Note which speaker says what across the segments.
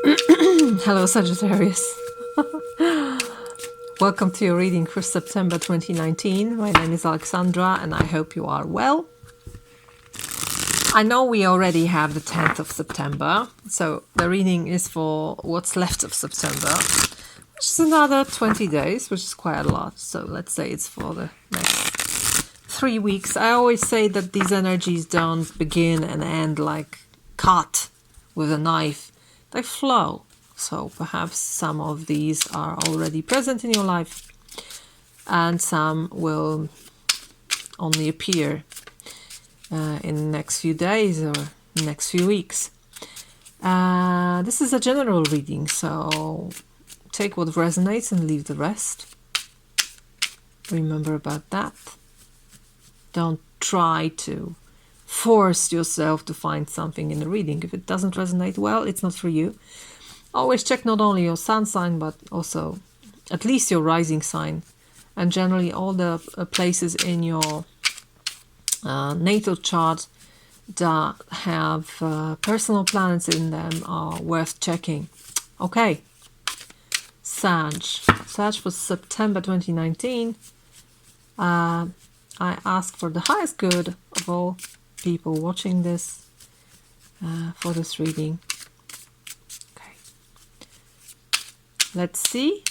Speaker 1: Hello, Sagittarius. Welcome to your reading for September 2019. My name is Alexandra and I hope you are well. I know we already have the 10th of September, so the reading is for what's left of September, which is another 20 days, which is quite a lot. So let's say it's for the next 3 weeks. I always say that these energies don't begin and end like cut with a knife. They flow. So perhaps some of these are already present in your life and some will only appear in the next few days or next few weeks. This is a general reading, so take what resonates and leave the rest. Remember about that. Don't try to force yourself to find something in the reading. If it doesn't resonate well, it's not for you. Always check not only your sun sign, but also at least your rising sign. And generally all the places in your natal chart that have personal planets in them are worth checking. Okay, Sag for September 2019. I ask for the highest good of all people watching this for this reading. Okay, let's see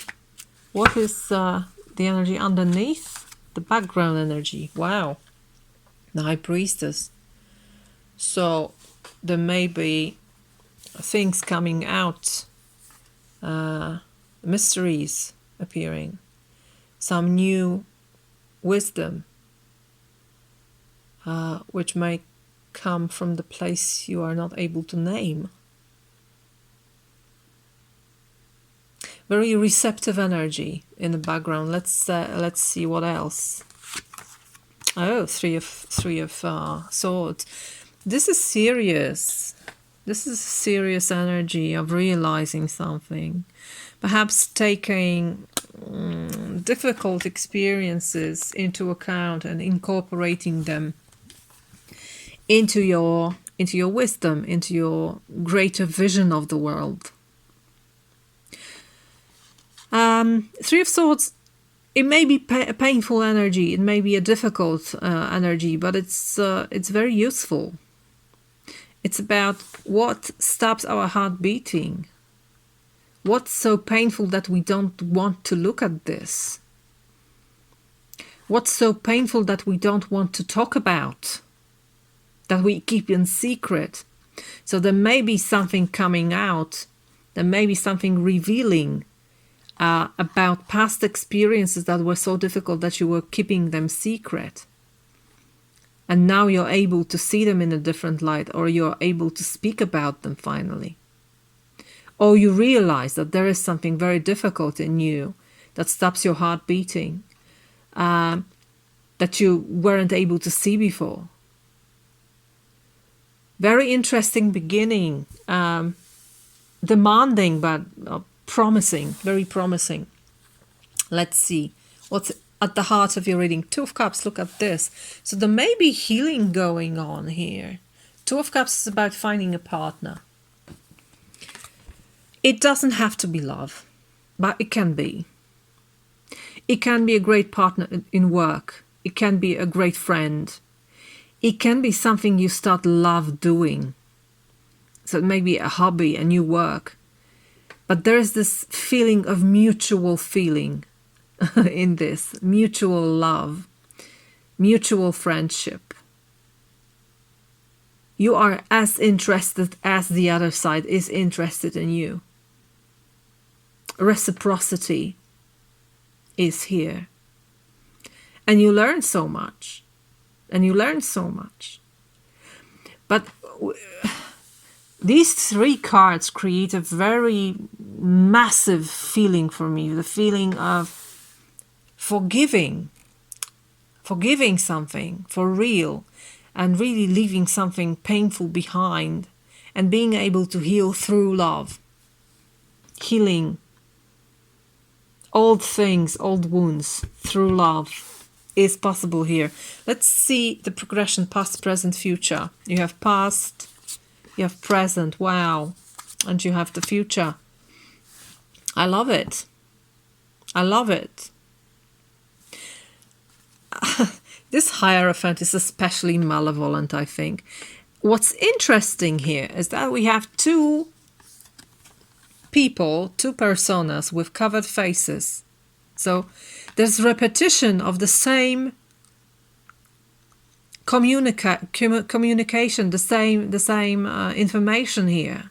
Speaker 1: what is the energy underneath the background energy. Wow, the High Priestess. So there may be things coming out, mysteries appearing, some new wisdom, which may come from the place you are not able to name. Very receptive energy in the background. Let's see what else. Oh, three of swords. This is serious. This is serious energy of realizing something, perhaps taking difficult experiences into account and incorporating them into your wisdom, into your greater vision of the world. Three of Swords, it may be a painful energy, it may be a difficult energy, but it's very useful. It's about what stops our heart beating. What's so painful that we don't want to look at this? What's so painful that we don't want to talk about? That we keep in secret? So there may be something coming out. There may be something revealing about past experiences that were so difficult that you were keeping them secret. And now you're able to see them in a different light, or you're able to speak about them finally. Or you realize that there is something very difficult in you that stops your heart beating, that you weren't able to see before. Very interesting beginning, demanding but promising, very promising. Let's see what's at the heart of your reading. Two of Cups, look at this. So there may be healing going on here. Two of Cups is about finding a partner. It doesn't have to be love, but it can be. It can be a great partner in work. It can be a great friend. It can be something you start love doing. So it may be a hobby, a new work. But there is this feeling of mutual feeling in this. Mutual love. Mutual friendship. You are as interested as the other side is interested in you. Reciprocity is here. And you learn so much. And you learn so much. But these three cards create a very massive feeling for me. The feeling of forgiving something for real, and really leaving something painful behind, and being able to heal through love. Healing old things, old wounds through love is possible here. Let's see the progression: past, present, future. You have past, you have present. Wow. And you have the future. I love it. I love it. This Hierophant is especially malevolent, I think. What's interesting here is that we have two people, two personas with covered faces. So there's repetition of the same communication, the same information here.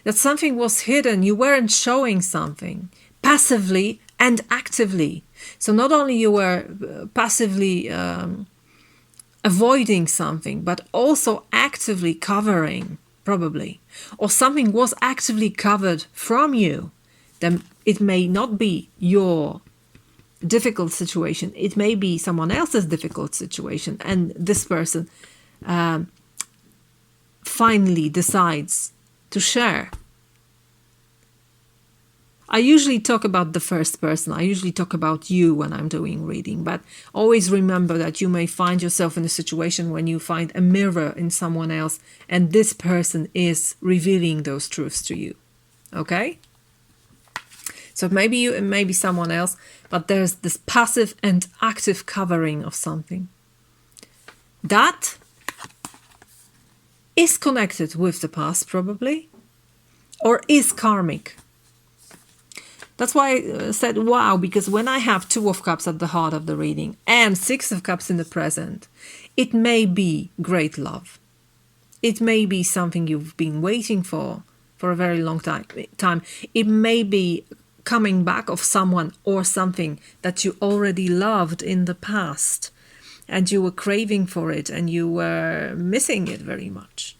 Speaker 1: That something was hidden, you weren't showing something passively and actively. So not only you were passively avoiding something, but also actively covering, probably. Or something was actively covered from you. Then it may not be your difficult situation. It may be someone else's difficult situation. And this person finally decides to share. I usually talk about the first person. I usually talk about you when I'm doing reading, but always remember that you may find yourself in a situation when you find a mirror in someone else and this person is revealing those truths to you. Okay? So maybe you, it may be someone else, but there's this passive and active covering of something. That is connected with the past, probably, or is karmic. That's why I said wow, because when I have 2 of Cups at the heart of the reading and 6 of Cups in the present, it may be great love. It may be something you've been waiting for a very long time. It may be coming back of someone or something that you already loved in the past and you were craving for it and you were missing it very much.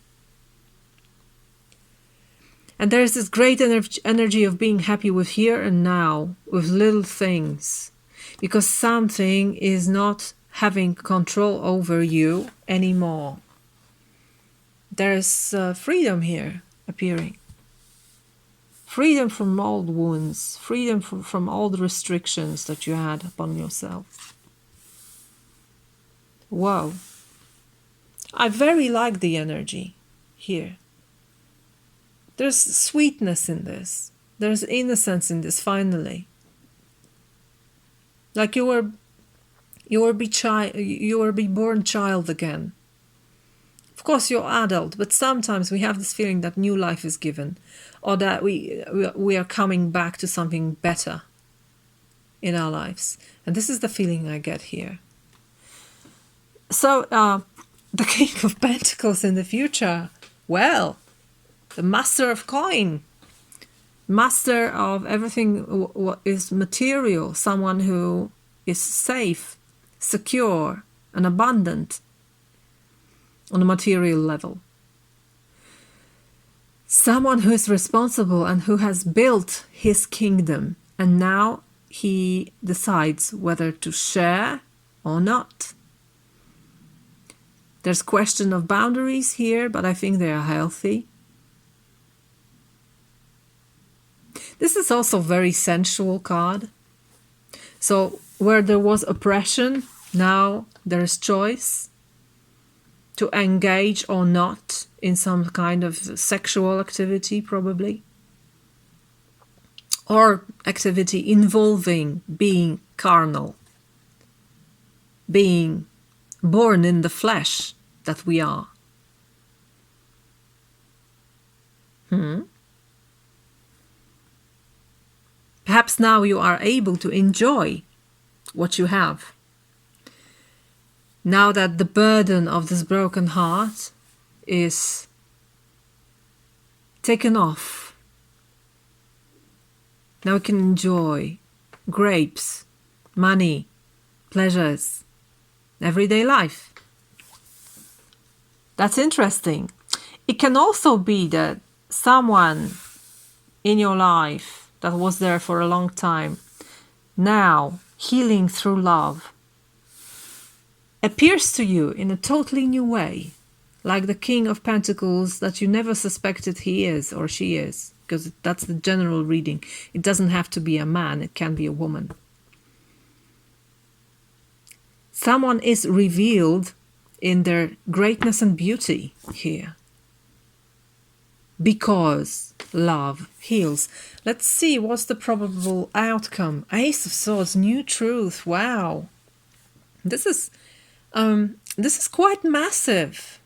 Speaker 1: And there's this great energy of being happy with here and now, with little things, because something is not having control over you anymore. There's freedom here appearing. Freedom from old wounds, freedom from all the restrictions that you had upon yourself. Wow. I very like the energy here. There's sweetness in this. There's innocence in this, finally. Like you were born child again. Of course, you're adult, but sometimes we have this feeling that new life is given, or that we are coming back to something better in our lives. And this is the feeling I get here. So, the King of Pentacles in the future, well, the Master of Coin, Master of everything what is material, someone who is safe, secure, and abundant on a material level. Someone who is responsible and who has built his kingdom, and now he decides whether to share or not. There's question of boundaries here, but I think they are healthy. This is also a very sensual card. So where there was oppression, now there is choice to engage or not in some kind of sexual activity, probably. Or activity involving being carnal, being born in the flesh that we are. Perhaps now you are able to enjoy what you have. Now that the burden of this broken heart is taken off, now we can enjoy grapes, money, pleasures, everyday life. That's interesting. It can also be that someone in your life that was there for a long time, now healing through love, appears to you in a totally new way, like the King of Pentacles that you never suspected he is or she is, because that's the general reading. It doesn't have to be a man, it can be a woman. Someone is revealed in their greatness and beauty here, because love, heals. Let's see, what's the probable outcome? Ace of Swords, new truth. Wow. This is quite massive.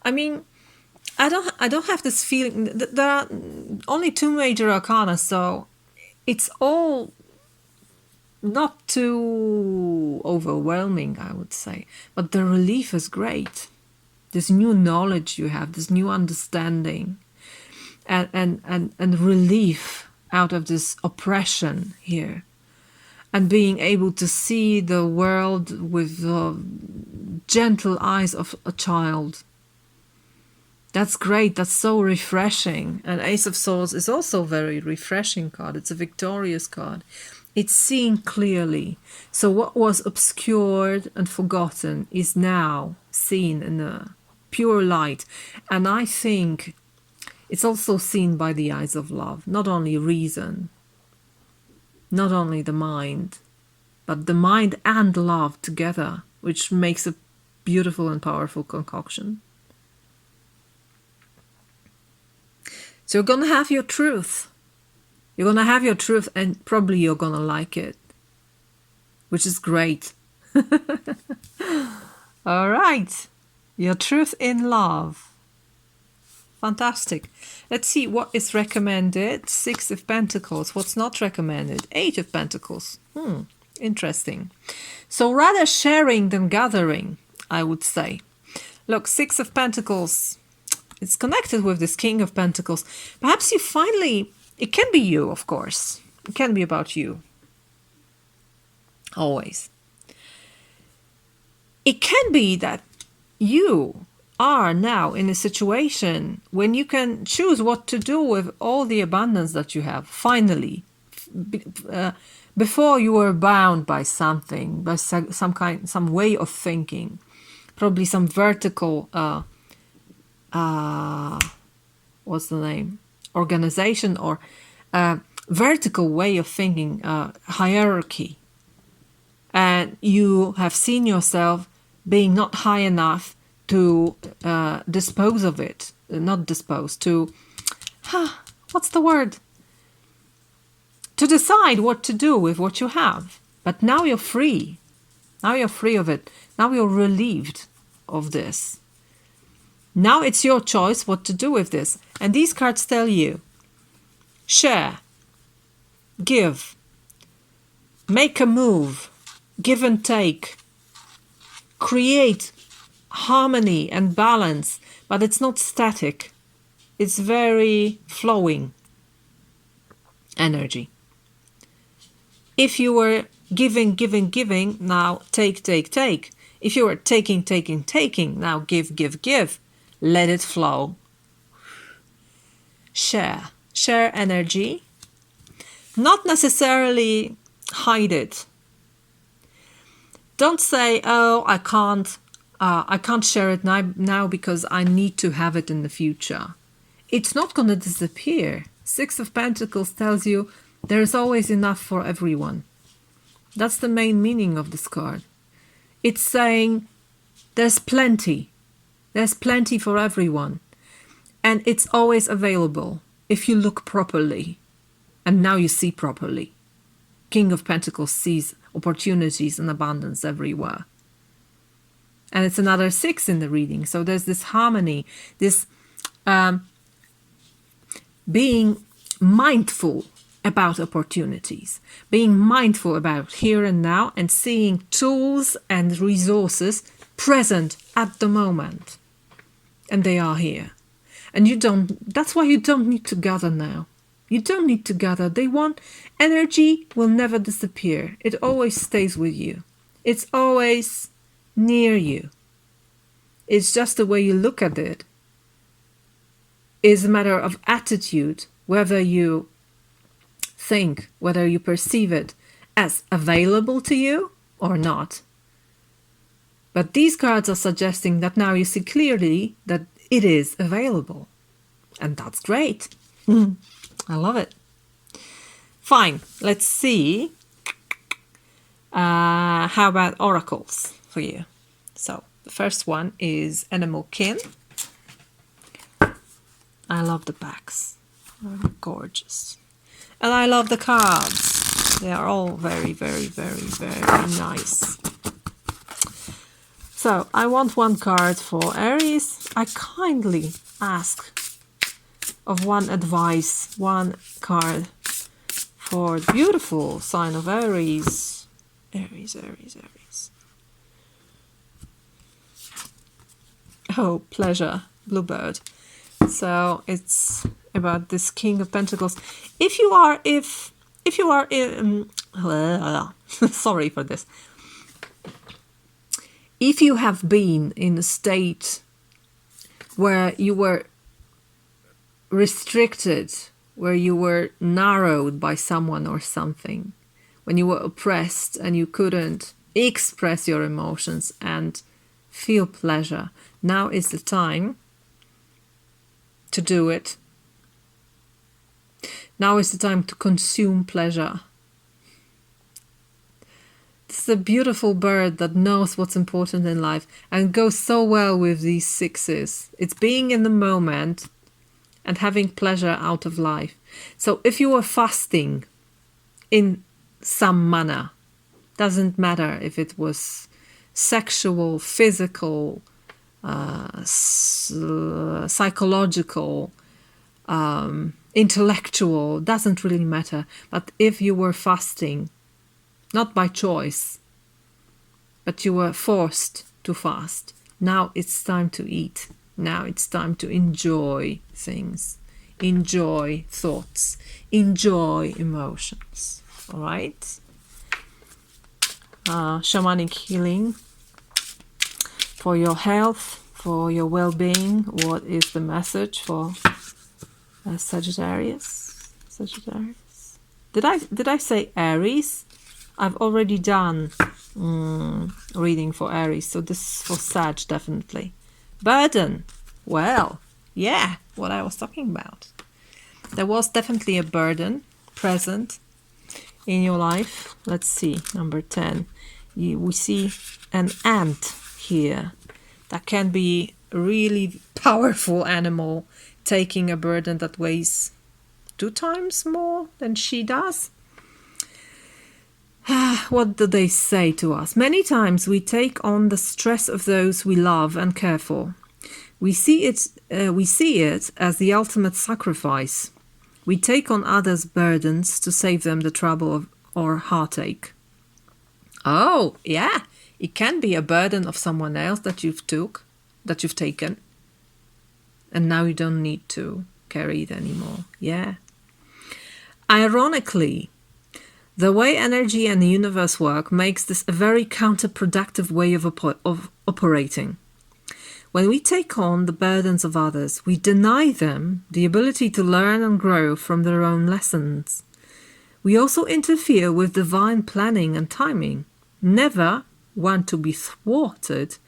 Speaker 1: I mean, I don't have this feeling. There are only 2 major arcana, so it's all not too overwhelming, I would say. But the relief is great. This new knowledge you have, this new understanding, and relief out of this oppression here, and being able to see the world with the gentle eyes of a child. That's great. That's so refreshing. And Ace of Swords is also a very refreshing card. It's a victorious card. It's seen clearly. So what was obscured and forgotten is now seen in a pure light. And I think it's also seen by the eyes of love. Not only reason, not only the mind, but the mind and love together, which makes a beautiful and powerful concoction. So you're going to have your truth. You're going to have your truth, and probably you're going to like it, which is great. All right. Your truth in love. Fantastic. Let's see what is recommended. 6 of Pentacles. What's not recommended? 8 of Pentacles. Interesting. So rather sharing than gathering, I would say. Look, 6 of Pentacles. It's connected with this King of Pentacles. Perhaps you finally, it can be you, of course. It can be about you. Always. It can be that you are now in a situation when you can choose what to do with all the abundance that you have, finally. Before you were bound by something, by some way of thinking. Probably some vertical what's the name? Organization or vertical way of thinking, hierarchy. And you have seen yourself being not high enough to dispose of it. Not dispose, to... what's the word? To decide what to do with what you have. But now you're free. Now you're free of it. Now you're relieved of this. Now it's your choice what to do with this. And these cards tell you, share, give, make a move, give and take, create harmony and balance, but it's not static. It's very flowing energy. If you were giving, giving, giving, now take, take, take. If you were taking, taking, taking, now give, give, give. Let it flow. Share. Share energy. Not necessarily hide it. Don't say, oh, I can't share it now because I need to have it in the future. It's not going to disappear. 6 of Pentacles tells you there's always enough for everyone. That's the main meaning of this card. It's saying there's plenty. There's plenty for everyone. And it's always available if you look properly. And now you see properly. King of Pentacles sees opportunities and abundance everywhere. And it's another 6 in the reading. So there's this harmony, this being mindful about opportunities, being mindful about here and now, and seeing tools and resources present at the moment. And they are here. And that's why you don't need to gather now. You don't need to gather. Energy will never disappear. It always stays with you. It's always near you. It's just the way you look at it. It's a matter of attitude, whether you think, whether you perceive it as available to you or not. But these cards are suggesting that now you see clearly that it is available. And that's great. I love it. Fine, let's see. How about oracles for you? So the first one is Animal Kin. I love the packs. Very gorgeous. And I love the cards. They are all very, very, very, very nice. So I want one card for Aries. I kindly ask of one advice, one card for the beautiful sign of Aries. Aries, Aries, Aries. Oh, pleasure, Bluebird. So it's about this King of Pentacles. If you are sorry for this. If you have been in a state where you were restricted, where you were narrowed by someone or something, when you were oppressed and you couldn't express your emotions and feel pleasure, now is the time to do it. Now is the time to consume pleasure. It's a beautiful bird that knows what's important in life and goes so well with these sixes. It's being in the moment and having pleasure out of life. So if you are fasting in some manner, doesn't matter if it was sexual, physical, psychological, intellectual, doesn't really matter. But if you were fasting, not by choice, but you were forced to fast, now it's time to eat. Now it's time to enjoy things, enjoy thoughts, enjoy emotions. All right? Shamanic healing for your health, for your well-being. What is the message for Sagittarius? Sagittarius. Did I say Aries? I've already done reading for Aries, so this is for Sag, definitely. Burden. Well, yeah, what I was talking about. There was definitely a burden present in your life. Let's see, number 10. We see an ant here. That can be a really powerful animal taking a burden that weighs 2 times more than she does. What do they say to us? Many times we take on the stress of those we love and care for. We see it as the ultimate sacrifice. We take on others' burdens to save them the trouble or heartache. Oh, yeah, it can be a burden of someone else that you've taken, and now you don't need to carry it anymore. Yeah. Ironically, the way energy and the universe work makes this a very counterproductive way of operating. When we take on the burdens of others, we deny them the ability to learn and grow from their own lessons. We also interfere with divine planning and timing. Never want to be thwarted.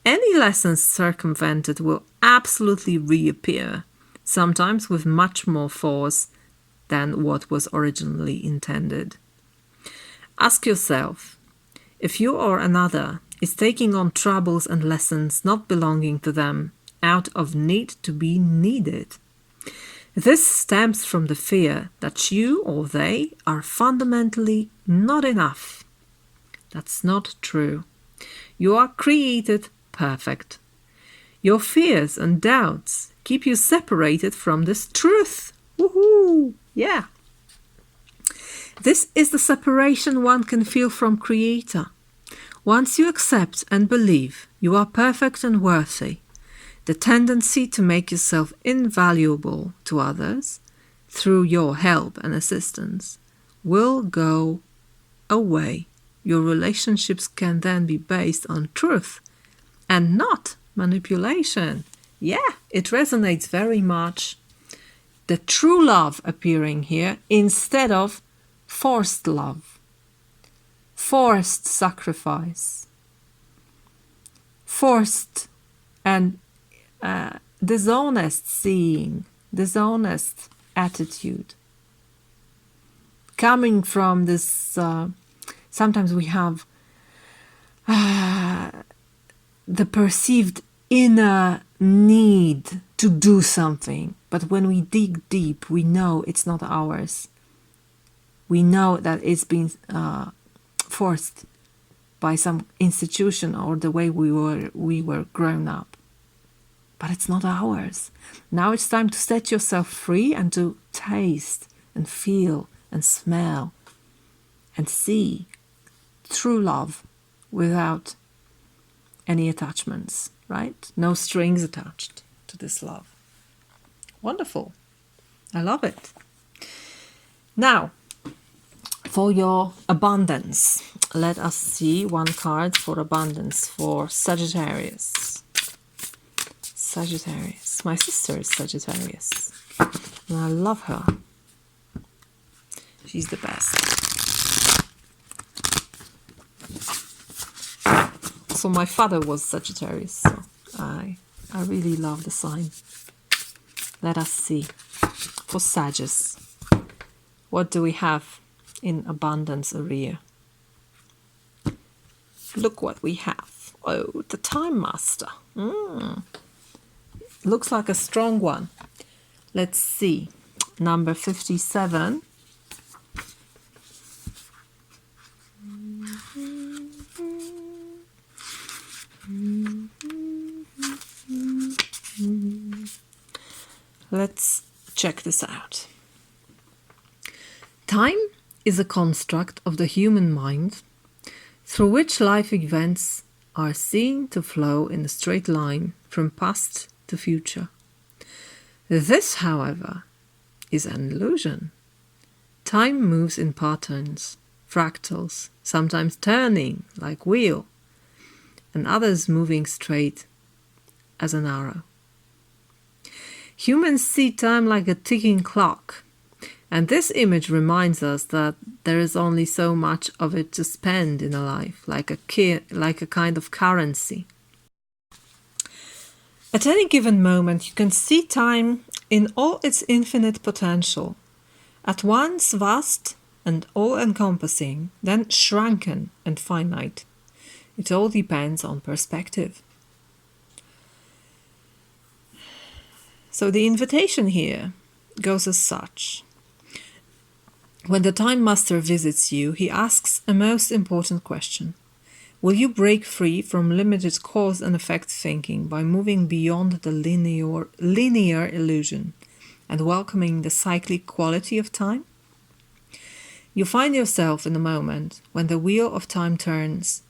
Speaker 1: Any lessons circumvented will absolutely reappear, sometimes with much more force than what was originally intended. Ask yourself, if you or another is taking on troubles and lessons not belonging to them out of need to be needed. This stems from the fear that you or they are fundamentally not enough. That's not true. You are created perfect. Your fears and doubts keep you separated from this truth. Woohoo! Yeah. This is the separation one can feel from Creator. Once you accept and believe you are perfect and worthy, the tendency to make yourself invaluable to others through your help and assistance will go away. Your relationships can then be based on truth and not manipulation. Yeah, it resonates very much. The true love appearing here instead of forced love, forced sacrifice, forced and dishonest seeing, dishonest attitude. Coming from this, sometimes we have the perceived inner need to do something. But when we dig deep, we know it's not ours. We know that it's been forced by some institution or the way we were grown up. But it's not ours. Now it's time to set yourself free and to taste and feel and smell and see true love without any attachments, right? No strings attached to this love. Wonderful. I love it. Now, for your abundance, let us see one card for abundance for Sagittarius. Sagittarius. My sister is Sagittarius. And I love her. She's the best. So my father was Sagittarius, so I really love the sign. Let us see. For Sagittarius, what do we have in abundance area? Look what we have. Oh, the Time Master. Looks like a strong one. Let's see. Number 57. Let's check this out. Time is a construct of the human mind through which life events are seen to flow in a straight line from past to future. This, however, is an illusion. Time moves in patterns, fractals, sometimes turning like wheel, and others moving straight as an arrow. Humans see time like a ticking clock, and this image reminds us that there is only so much of it to spend in a life, like a kind of currency. At any given moment, you can see time in all its infinite potential, at once vast and all-encompassing, then shrunken and finite. It all depends on perspective. So the invitation here goes as such. When the Time Master visits you, he asks a most important question. Will you break free from limited cause and effect thinking by moving beyond the linear illusion and welcoming the cyclic quality of time? You find yourself in a moment when the wheel of time turns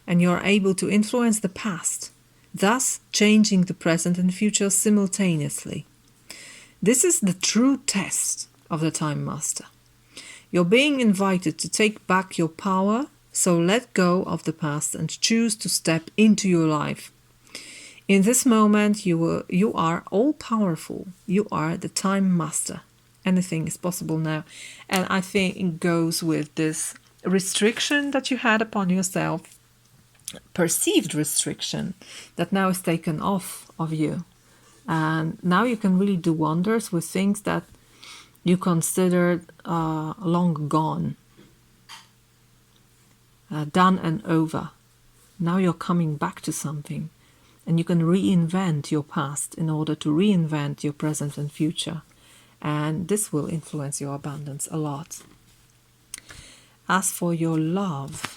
Speaker 1: and you are able to influence the past, thus changing the present and future simultaneously. This is the true test of the Time Master. You're being invited to take back your power, so let go of the past and choose to step into your life. In this moment, you are all-powerful. You are the Time Master. Anything is possible now. And I think it goes with this restriction that you had upon yourself, perceived restriction that now is taken off of you, and now you can really do wonders with things that you considered long gone, done and over. Now you're coming back to something, and you can reinvent your past in order to reinvent your present and future, and this will influence your abundance a lot. As for your love,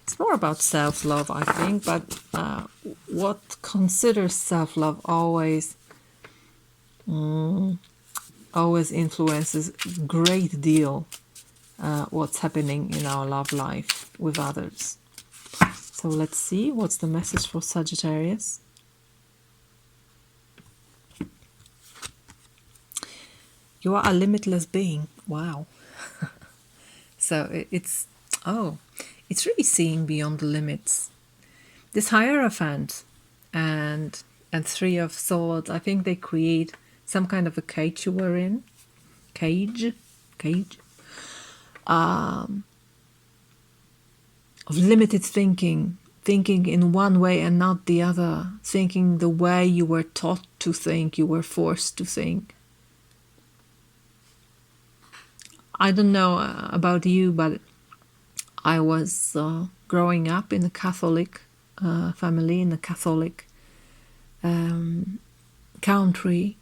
Speaker 1: it's more about self-love, I think, but what considers self-love always influences a great deal what's happening in our love life with others. So let's see, what's the message for Sagittarius? You are a limitless being. Wow. So it's really seeing beyond the limits. This Hierophant and Three of Swords, I think they create some kind of a cage you were in. Cage. Of limited thinking in one way and not the other, thinking the way you were taught to think, you were forced to think. I don't know about you, but I was growing up in a Catholic family, in a Catholic country,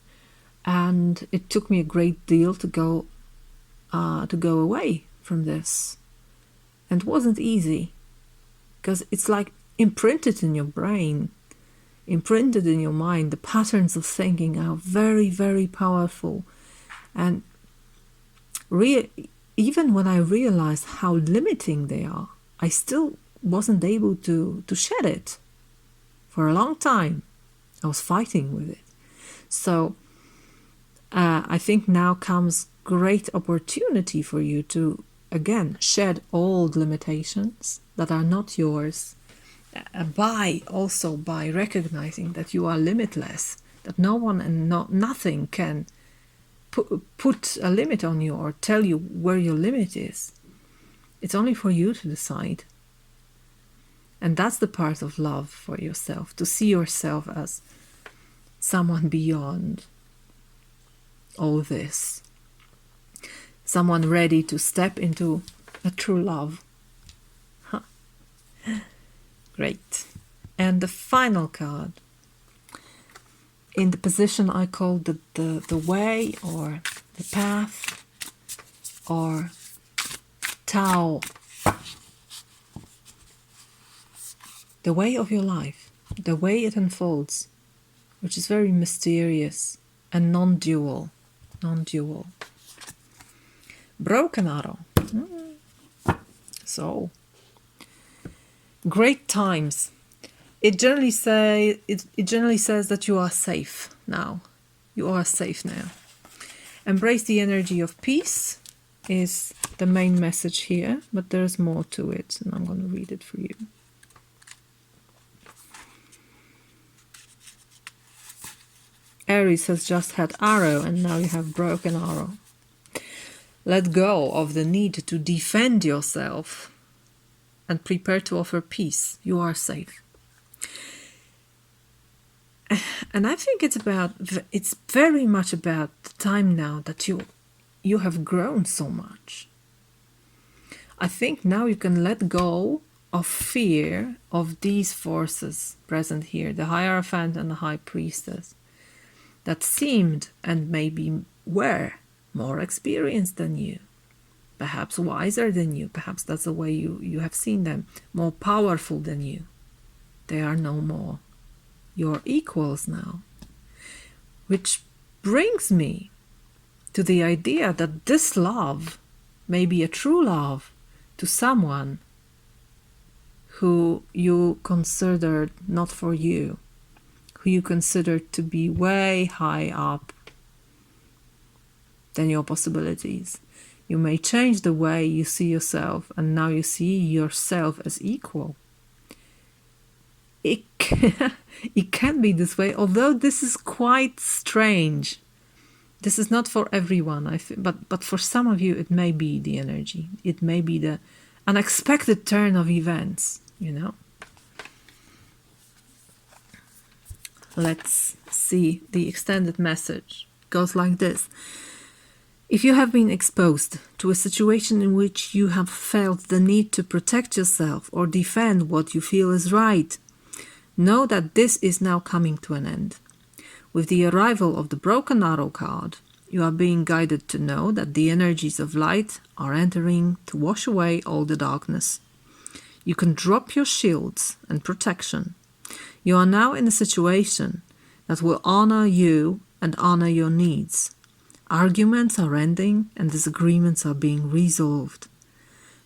Speaker 1: and it took me a great deal to go away from this. And it wasn't easy, because it's like imprinted in your brain, imprinted in your mind. The patterns of thinking are very, very powerful. And even when I realized how limiting they are, I still wasn't able to shed it. For a long time, I was fighting with it. So I think now comes great opportunity for you to, again, shed old limitations that are not yours, by recognizing that you are limitless, that no one and nothing can put a limit on you or tell you where your limit is. It's only for you to decide. And that's the part of love for yourself, to see yourself as someone beyond all this, someone ready to step into a true love. Great. And the final card, in the position I call the way, or the path, or Tao, the way of your life, the way it unfolds, which is very mysterious and non-dual. Broken arrow. So, great times. It generally says that you are safe now. You are safe now. Embrace the energy of peace is the main message here, but there's more to it, and I'm going to read it for you. Aries has just had arrow, and now you have broken arrow. Let go of the need to defend yourself and prepare to offer peace. You are safe. And I think it's very much about the time now that you have grown so much. I think now you can let go of fear of these forces present here, the Hierophant and the High Priestess, that seemed and maybe were more experienced than you, perhaps wiser than you, perhaps that's the way you have seen them, more powerful than you. They are no more. You're equals now. Which brings me to the idea that this love may be a true love to someone who you considered not for you, who you considered to be way high up than your possibilities. You may change the way you see yourself, and now you see yourself as equal. It can be this way, although this is quite strange. This is not for everyone, but for some of you it may be the energy. It may be the unexpected turn of events, you know. Let's see the extended message. It goes like this. If you have been exposed to a situation in which you have felt the need to protect yourself or defend what you feel is right, know that this is now coming to an end. With the arrival of the Broken Arrow card, you are being guided to know that the energies of light are entering to wash away all the darkness. You can drop your shields and protection. You are now in a situation that will honor you and honor your needs. Arguments are ending and disagreements are being resolved.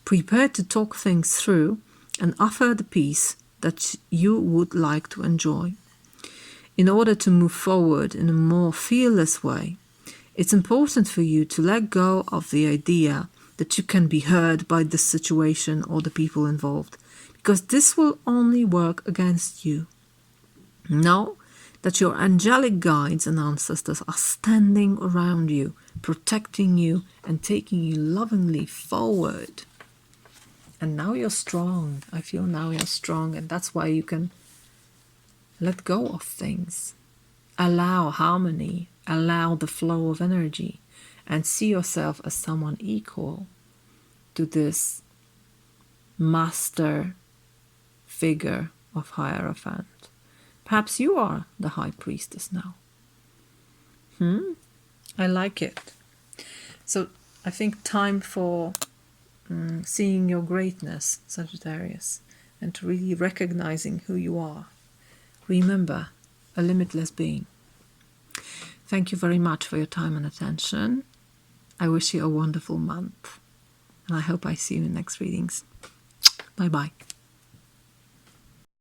Speaker 1: Prepare to talk things through and offer the peace that you would like to enjoy. In order to move forward in a more fearless way, it's important for you to let go of the idea that you can be hurt by this situation or the people involved, because this will only work against you. Know that your angelic guides and ancestors are standing around you, protecting you and taking you lovingly forward. And now you're strong. I feel now you're strong, and that's why you can let go of things. Allow harmony, allow the flow of energy, and see yourself as someone equal to this master figure of Hierophant. Perhaps you are the High Priestess now. I like it. So I think time for seeing your greatness, Sagittarius, and to really recognizing who you are. Remember, a limitless being. Thank you very much for your time and attention. I wish you a wonderful month, and I hope I see you in next readings. Bye-bye.